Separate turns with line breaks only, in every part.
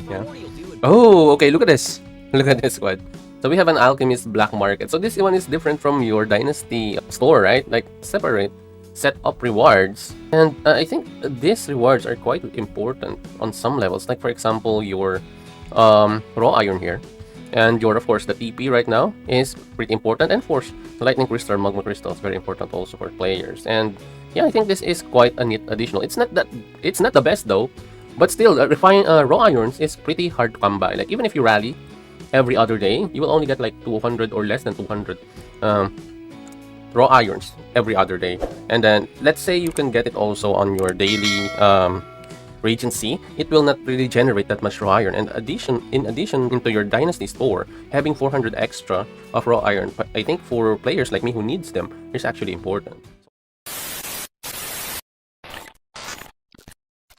Yeah. Oh, okay. Look at this. Look at this squad. So we have an alchemist black market. So this one is different from your dynasty store, right? Like separate set of rewards. And I think these rewards are quite important on some levels. Like for example, your raw iron here. And your, of course, the TP right now is pretty important. And of course, lightning crystal, magma crystal is very important also for players. And yeah, I think this is quite a neat additional. It's not the best though, but still, raw irons is pretty hard to come by. Like even if you rally every other day, you will only get like 200 or less than 200 um, raw irons every other day. And then let's say you can get it also on your daily Regency, it will not really generate that much raw iron. And in addition into your dynasty store, having 400 extra of raw iron, I think for players like me who needs them, is actually important.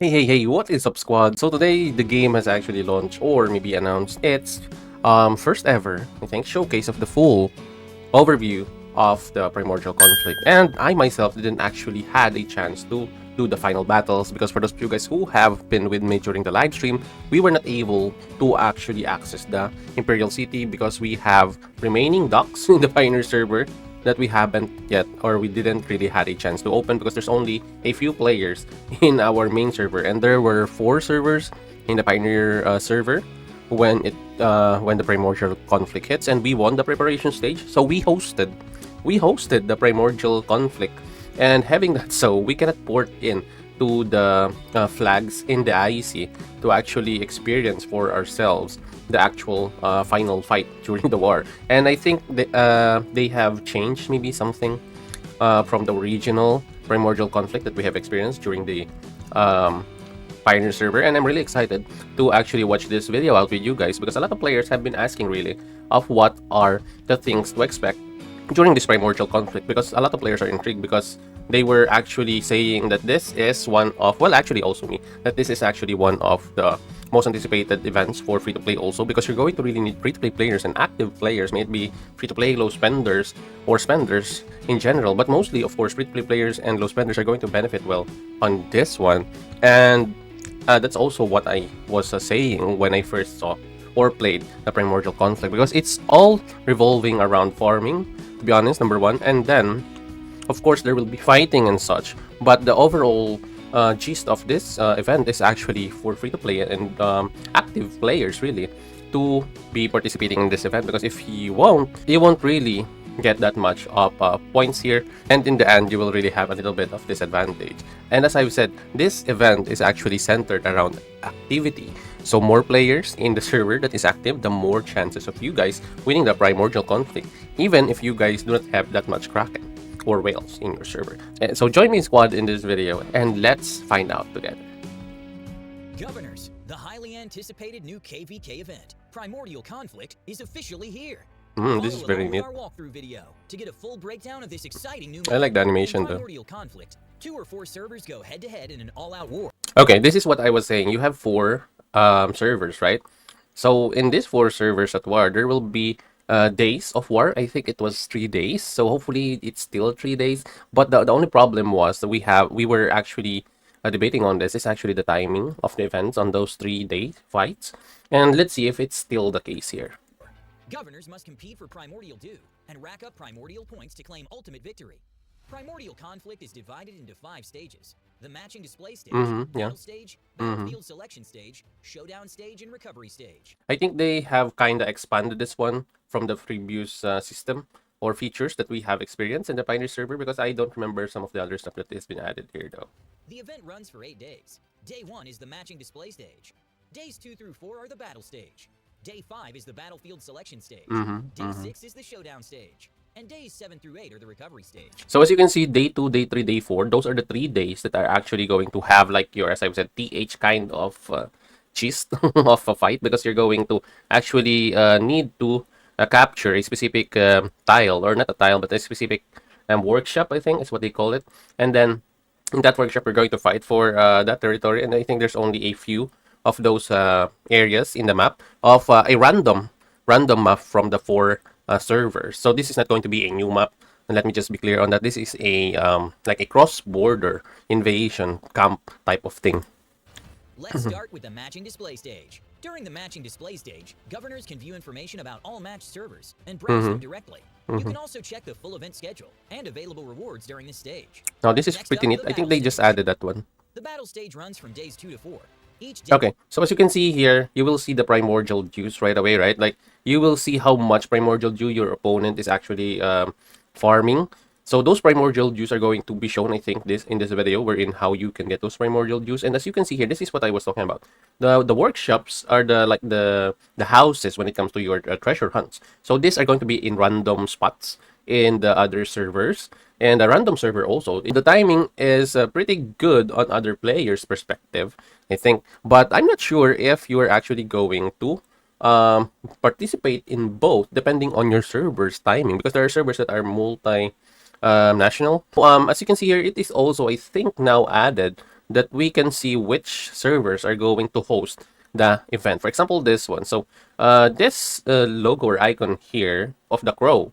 Hey, what is up, squad? So today, the game has actually launched, or maybe announced, its first ever, I think, showcase of the full overview of the Primordial Conflict. And I myself didn't actually had a chance to do the final battles, because for those of you guys who have been with me during the live stream, we were not able to actually access the Imperial City because we have remaining docks in the Pioneer server that we haven't yet, or we didn't really had a chance to open, because there's only a few players in our main server, and there were 4 servers in the Pioneer server when the Primordial Conflict hits, and we won the preparation stage. So we hosted the Primordial Conflict, and having that, so we cannot port in to the flags in the IEC to actually experience for ourselves the actual final fight during the war. And I think they have changed maybe something from the original Primordial Conflict that we have experienced during the Pioneer server, and I'm really excited to actually watch this video out with you guys, because a lot of players have been asking really of what are the things to expect during this Primordial Conflict, because a lot of players are intrigued, because they were actually saying that this is one of, well, actually also me, that this is actually one of the most anticipated events for free-to-play also, because you're going to really need free-to-play players and active players, may it be free-to-play, low spenders, or spenders in general, but mostly, of course, free-to-play players and low spenders are going to benefit well on this one. And that's also what I was saying when I first saw or played the Primordial Conflict, because it's all revolving around farming, to be honest, number one, and then of course there will be fighting and such, but the overall gist of this event is actually for free-to-play and active players really to be participating in this event, because if you won't really get that much of points here, and in the end you will really have a little bit of disadvantage. And as I've said, this event is actually centered around activity. So more players in the server that is active, the more chances of you guys winning the Primordial Conflict, even if you guys do not have that much Kraken or whales in your server. So join me, squad, in this video, and let's find out together.
Governors, the highly anticipated new KVK event, Primordial Conflict, is officially here.
This is very neat.
Our walkthrough video to get a full breakdown of this exciting new
I like the animation though.
Primordial Conflict. 2 or 4 servers go head-to-head in an all-out war.
Okay, this is what I was saying. You have 4 servers, right? So in these 4 servers at war, there will be days of war. I think it was 3 days. So hopefully it's still 3 days. But the only problem was that we were actually debating on this. Is actually the timing of the events on those 3-day fights. And let's see if it's still the case here.
Governors must compete for primordial due and rack up primordial points to claim ultimate victory. Primordial Conflict is divided into 5 stages: the matching display stage, battle stage, battlefield selection stage, showdown stage, and recovery stage.
I think they have kind of expanded this one from the previous system or features that we have experienced in the Pioneer server, because I don't remember some of the other stuff that has been added here though.
The event runs for 8 days. Day 1 is the matching display stage. Days 2 through 4 are the battle stage. Day 5 is the battlefield selection stage. Day 6 is the showdown stage. And days 7 through 8 are the recovery stage.
So as you can see, day 2, day 3, day 4, those are the 3 days that are actually going to have like your, as I said, TH kind of gist of a fight, because you're going to actually need to capture a specific tile, or not a tile, but a specific workshop, I think is what they call it. And then in that workshop, you're going to fight for that territory. And I think there's only a few of those areas in the map of a random map from the 4 servers. So this is not going to be a new map, and let me just be clear on that. This is a like a cross-border invasion camp type of thing.
Let's start with the matching display stage. During the matching display stage, governors can view information about all matched servers and browse them directly. You can also check the full event schedule and available rewards during this stage.
Now, this is
Next
pretty
up,
neat.
the
I think
battle
they just
stage.
added that one.
The battle stage runs from days 2 to 4. Each day.
Okay, so as you can see here, you will see the primordial juice right away, right? Like, you will see how much primordial juice your opponent is actually farming. So those primordial juice are going to be shown, I think, in this video, wherein how you can get those primordial juice. And as you can see here, this is what I was talking about. The workshops are the houses when it comes to your treasure hunts. So these are going to be in random spots in the other servers, and a random server also. The timing is pretty good on other players' perspective, I think. But I'm not sure if you are actually going to participate in both depending on your server's timing, because there are servers that are multi national. As you can see here, it is also, I think, now added that we can see which servers are going to host the event. For example, this one. So this logo or icon here of the crow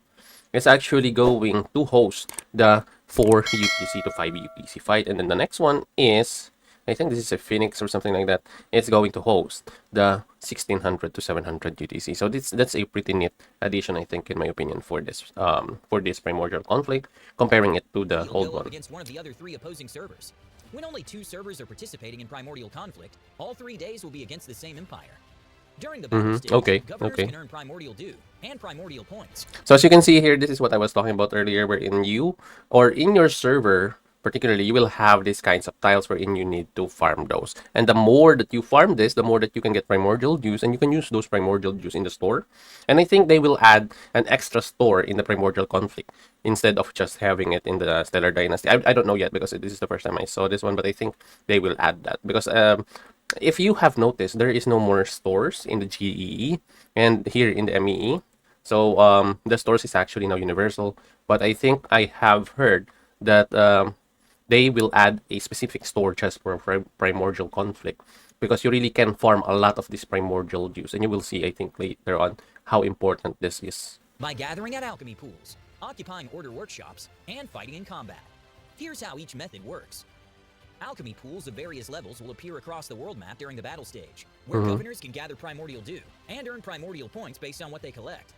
is actually going to host the 4 UTC to 5 UTC fight. And then the next one is, I think this is a Phoenix or something like that. It's going to host the 1600 to 700 UTC. So that's a pretty neat addition, I think, in my opinion, for this Primordial Conflict, comparing it to the old one.
Against one of the other 3 opposing servers. When only 2 servers are participating in Primordial Conflict, all 3 days will be against the same empire. During the battle stage, governors can earn primordial due and primordial points.
So as you can see here, this is what I was talking about earlier, wherein you, or in your server particularly, you will have these kinds of tiles wherein you need to farm those. And the more that you farm this, the more that you can get primordial juice, and you can use those primordial juice in the store. And I think they will add an extra store in the Primordial Conflict instead of just having it in the Stellar Dynasty. I don't know yet, because this is the first time I saw this one, but I think they will add that. Because if you have noticed, there is no more stores in the GEE and here in the MEE. So the stores is actually now universal. But I think I have heard that they will add a specific store just for Primordial Conflict, because you really can farm a lot of this primordial juice, and you will see, I think, later on how important this is.
By gathering at alchemy pools, occupying order workshops, and fighting in combat. Here's how each method works. Alchemy pools of various levels will appear across the world map during the battle stage, where governors can gather primordial dew and earn primordial points based on what they collect.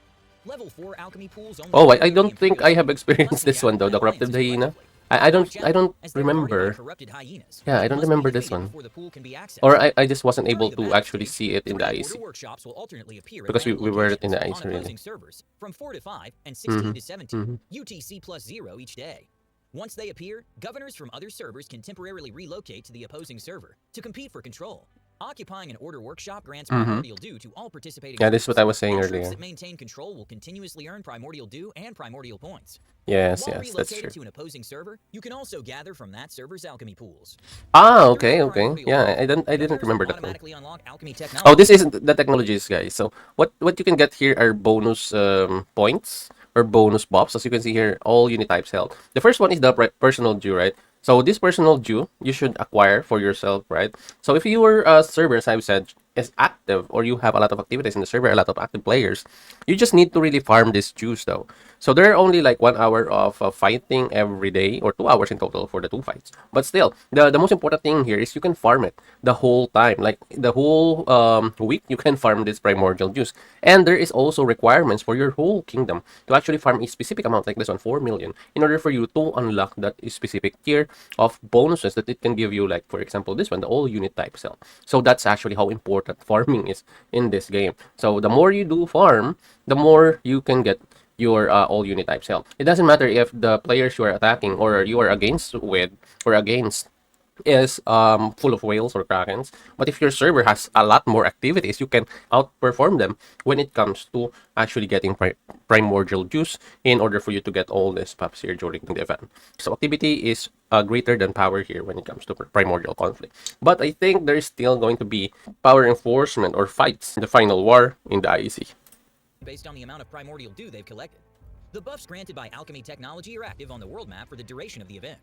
Level 4 alchemy pools only.
Oh, I don't think I have experienced this one though, the corrupted hyena. I don't remember. Yeah, I don't remember this one. Or I just wasn't able to actually see it in the IC. Because we weren't in the IC really.
From 4 to 5 and 16 to 17, UTC plus 0 each day. Once they appear, governors from other servers can temporarily relocate to the opposing server to compete for control. Occupying an order workshop grants primordial dew to all participating.
Yeah, this is what I was saying earlier.
Troops that maintain control will continuously earn primordial dew and primordial points.
Yes,
While
yes, that's
relocated
true.
to an opposing server, you can also gather from that server's alchemy pools.
Ah, okay. Yeah, I didn't remember that one. Oh, this isn't the technologies, guys. So what you can get here are bonus points or bonus buffs. As you can see here, all unit types held. The first one is the personal due, right? So this personal due you should acquire for yourself, right? So if your server, as I've said, is active, or you have a lot of activities in the server, a lot of active players, you just need to really farm this juice though. So there are only like 1 hour of fighting every day, or 2 hours in total for the 2 fights. But still, the most important thing here is you can farm it the whole time, like the whole week you can farm this primordial juice. And there is also requirements for your whole kingdom to actually farm a specific amount, like this one, 4 million, in order for you to unlock that specific tier of bonuses that it can give you, like for example this one, the all unit type cell. So that's actually how important farming is in this game. So the more you do farm, the more you can get your all unit types help. It doesn't matter if the players you are attacking or you are against is full of whales or krakens, but if your server has a lot more activities, you can outperform them when it comes to actually getting primordial juice in order for you to get all these pups here during the event. So activity is greater than power here when it comes to Primordial Conflict. But I think there is still going to be power enforcement or fights in the final war in the IEC.
Based on the amount of primordial dew they've collected. The buffs granted by alchemy technology are active on the world map for the duration of the event.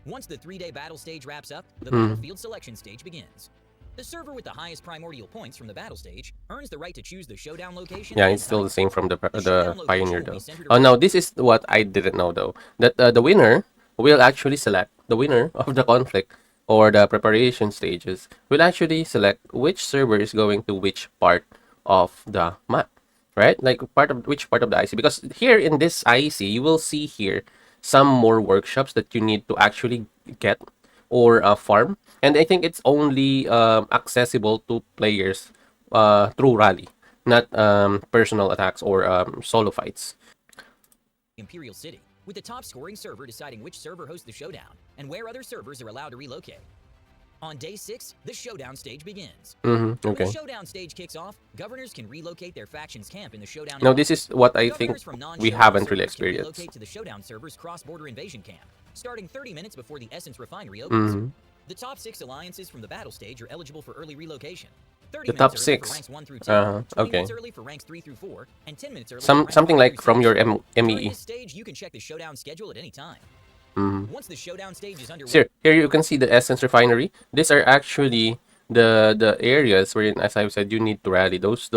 Once the 3-day battle stage wraps up, the battlefield selection stage begins. The server with the highest primordial points from the battle stage earns the right to choose the showdown location.
Yeah, it's still the same from the Pioneer though. Oh, no, this is what I didn't know though. That the winner will actually select the winner of the conflict or the preparation stages will actually select which server is going to which part of the map, right? Like which part of the IC. Because here in this IC, you will see here some more workshops that you need to actually get or farm. And I think it's only accessible to players through rally, not personal attacks or solo fights.
Imperial City, with the top scoring server deciding which server hosts the showdown and where other servers are allowed to relocate. On day 6, the showdown stage begins.
Okay.
When the showdown stage kicks off, governors can relocate their faction's camp in the showdown.
Now, this is what I think we haven't really experienced.
Relocate to the showdown server's cross-border invasion camp, starting 30 minutes before the Essence Refinery opens. The top 6 alliances from the battle stage are eligible for early relocation. 30
the top
minutes
6.
For ranks 1 through 10, 20
okay.
minutes early for ranks 3 through 4, and 10 minutes early
Something like from your
During
MEE.
this stage, you can check the showdown schedule at any time. Once the showdown stage is underway.
Here you can see the Essence Refinery. These are actually the areas wherein, as I've said, you need to rally. Those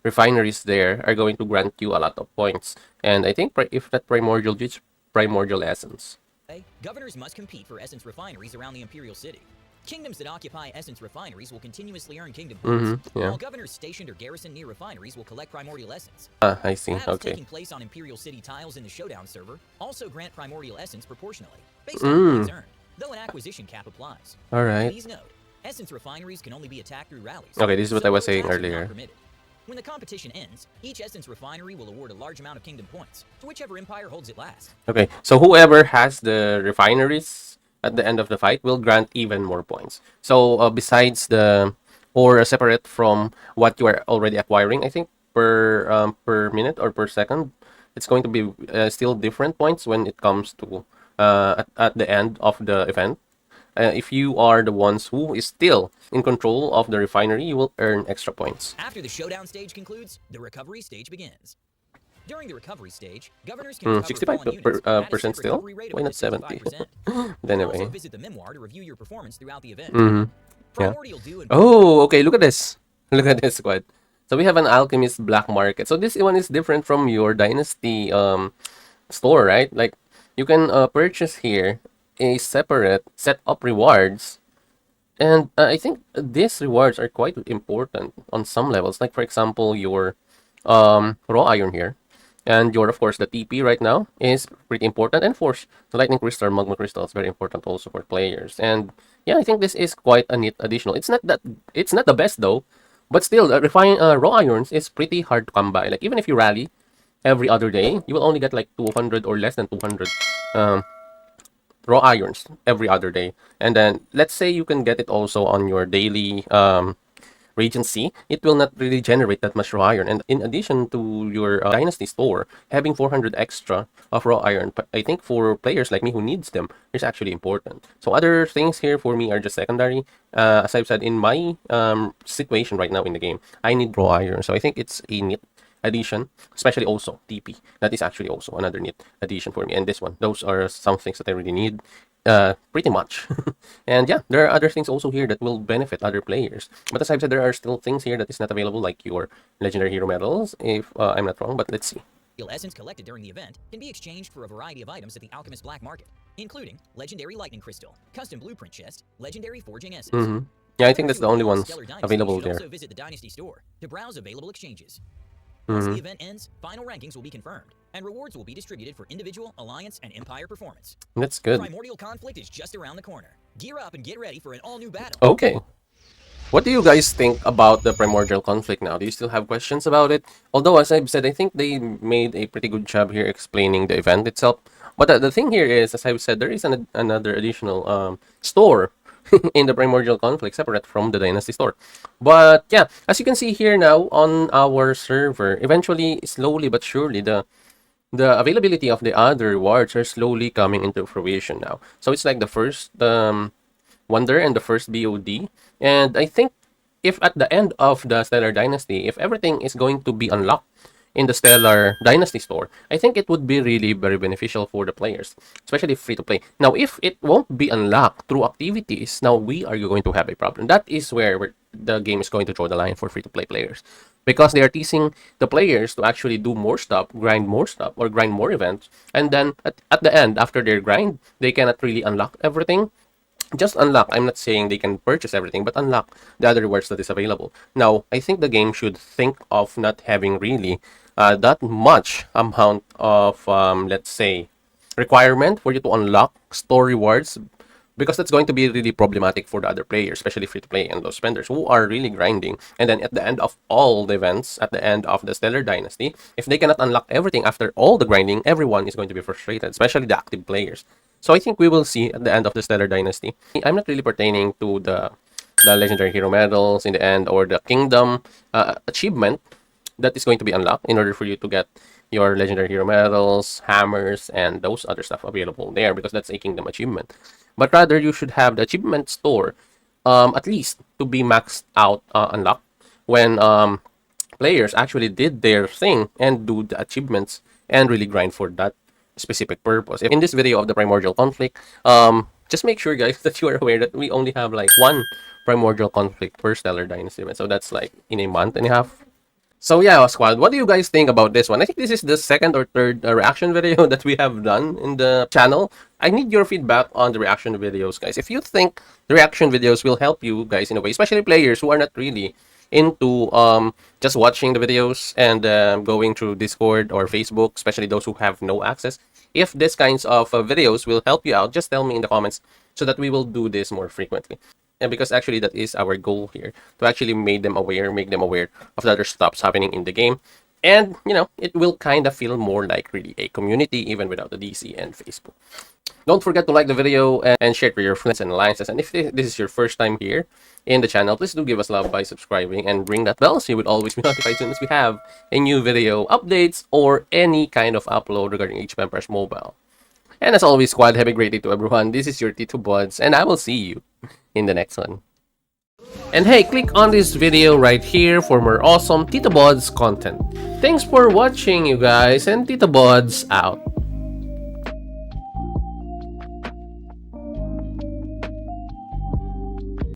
refineries there are going to grant you a lot of points. And I think if that Primordial, it's Primordial Essence.
Governors must compete for Essence Refineries around the Imperial City. Kingdoms that occupy Essence Refineries will continuously earn kingdom points, while governors stationed or garrisoned near refineries will collect Primordial Essence.
I see.
Battles
Okay.
taking place on Imperial City tiles in the Showdown server also grant Primordial Essence proportionally, based on points earned, though an acquisition cap applies.
All right.
Please note, Essence Refineries can only be attacked through rallies.
Okay, this is what I was
so
saying
attacks are not
earlier.
permitted. When the competition ends, each Essence Refinery will award a large amount of kingdom points to whichever empire holds it last.
Okay, so whoever has the refineries at the end of the fight will grant even more points. So besides or separate from what you are already acquiring, I think per minute or per second, it's going to be still different points when it comes to at the end of the event. If you are the ones who is still in control of the refinery, you will earn extra points.
After the showdown stage concludes, the recovery stage begins. During the recovery stage, governors can recover
65% percent still? Why not 70? But anyway.
Also visit the memoir to review your performance throughout the event.
Yeah.
Primordial Dew and
Oh, okay. Look at this. Look at this squad. So we have an Alchemist Black Market. So this one is different from your Dynasty store, right? Like you can purchase here a separate set of rewards. And I think these rewards are quite important on some levels. Like for example, your raw iron here. And your, of course, the TP right now is pretty important. And of course, the Lightning Crystal, Magma Crystal is very important also for players. And yeah, I think this is quite a neat additional. It's not the best though, but still, raw irons is pretty hard to come by. Like even if you rally every other day, you will only get like 200 or less than 200 raw irons every other day. And then let's say you can get it also on your daily Regency, it will not really generate that much raw iron. And in addition to your Dynasty store, having 400 extra of raw iron, I think for players like me who needs them, is actually important. So other things here for me are just secondary. As I've said, in my situation right now in the game, I need raw iron. So I think it's a neat addition, especially also TP. That is actually also another neat addition for me. And this one, those are some things that I really need. Pretty much. And yeah, there are other things also here that will benefit other players. But as I've said, there are still things here that is not available, like your legendary hero medals, if I'm not wrong. But let's see.
Essence collected during the event can be exchanged for a variety of items at the Alchemist Black Market, including legendary lightning crystal, custom blueprint chest, legendary forging essence.
Yeah, I think that's the only ones available there.
Also visit the Dynasty store to browse available exchanges. Once the event ends, final rankings will be confirmed, and rewards will be distributed for individual, alliance, and empire performance.
That's good.
Primordial Conflict is just around the corner. Gear up and get ready for an all-new battle.
Okay. What do you guys think about the Primordial Conflict now? Do you still have questions about it? Although, as I've said, I think they made a pretty good job here explaining the event itself. But the thing here is, as I've said, there is another additional store in the Primordial Conflict, separate from the Dynasty store. But yeah, as you can see here now on our server, eventually, slowly but surely, the availability of the other rewards are slowly coming into fruition now. So it's like the first Wonder and the first BOD. And I think if at the end of the Stellar Dynasty, if everything is going to be unlocked in the Stellar Dynasty store, I think it would be really very beneficial for the players, especially free-to-play. Now, if it won't be unlocked through activities, now we are going to have a problem. That is where the game is going to draw the line for free-to-play players, because they are teasing the players to actually do more stuff, grind more stuff, or grind more events, and then at the end, after their grind, they cannot really unlock everything. just unlock. I'm not saying they can purchase everything, but unlock the other rewards that is available. Now, I think the game should think of not having really that much amount of, let's say, requirement for you to unlock store rewards, because that's going to be really problematic for the other players, especially free to play and low spenders who are really grinding. And then at the end of all the events, at the end of the Stellar Dynasty, if they cannot unlock everything after all the grinding, everyone is going to be frustrated, especially the active players. So I think we will see at the end of the Stellar Dynasty. I'm not really pertaining to the legendary hero medals in the end, or the kingdom achievement that is going to be unlocked in order for you to get your legendary hero medals, hammers, and those other stuff available there, because that's a kingdom achievement. But rather, you should have the achievement store at least to be maxed out, unlocked when players actually did their thing and do the achievements and really grind for that specific purpose. In this video of the Primordial Conflict, just make sure, guys, that you are aware that we only have like one Primordial Conflict per Stellar Dynasty event. So that's like in a month and a half. So yeah, squad, what do you guys think about this one? I think this is the second or third reaction video that we have done in the channel. I need your feedback on the reaction videos, guys. If you think the reaction videos will help you guys in a way, especially players who are not really into just watching the videos and going through Discord or Facebook, especially those who have no access. If these kinds of videos will help you out, just tell me in the comments so that we will do this more frequently. And because actually that is our goal here, to actually make them aware of the other stuffs happening in the game. And, you know, it will kind of feel more like really a community, even without the DC and Facebook. Don't forget to like the video and share it with your friends and alliances. And if this is your first time here in the channel, please do give us love by subscribing and ring that bell so you would always be notified as soon as we have a new video updates or any kind of upload regarding Age of Empires Mobile. And as always, squad, have a great day to everyone. This is your TITOBODS, and I will see you in the next one. And hey, click on this video right here for more awesome TITOBODS content. Thanks for watching, you guys, and TITOBODS out.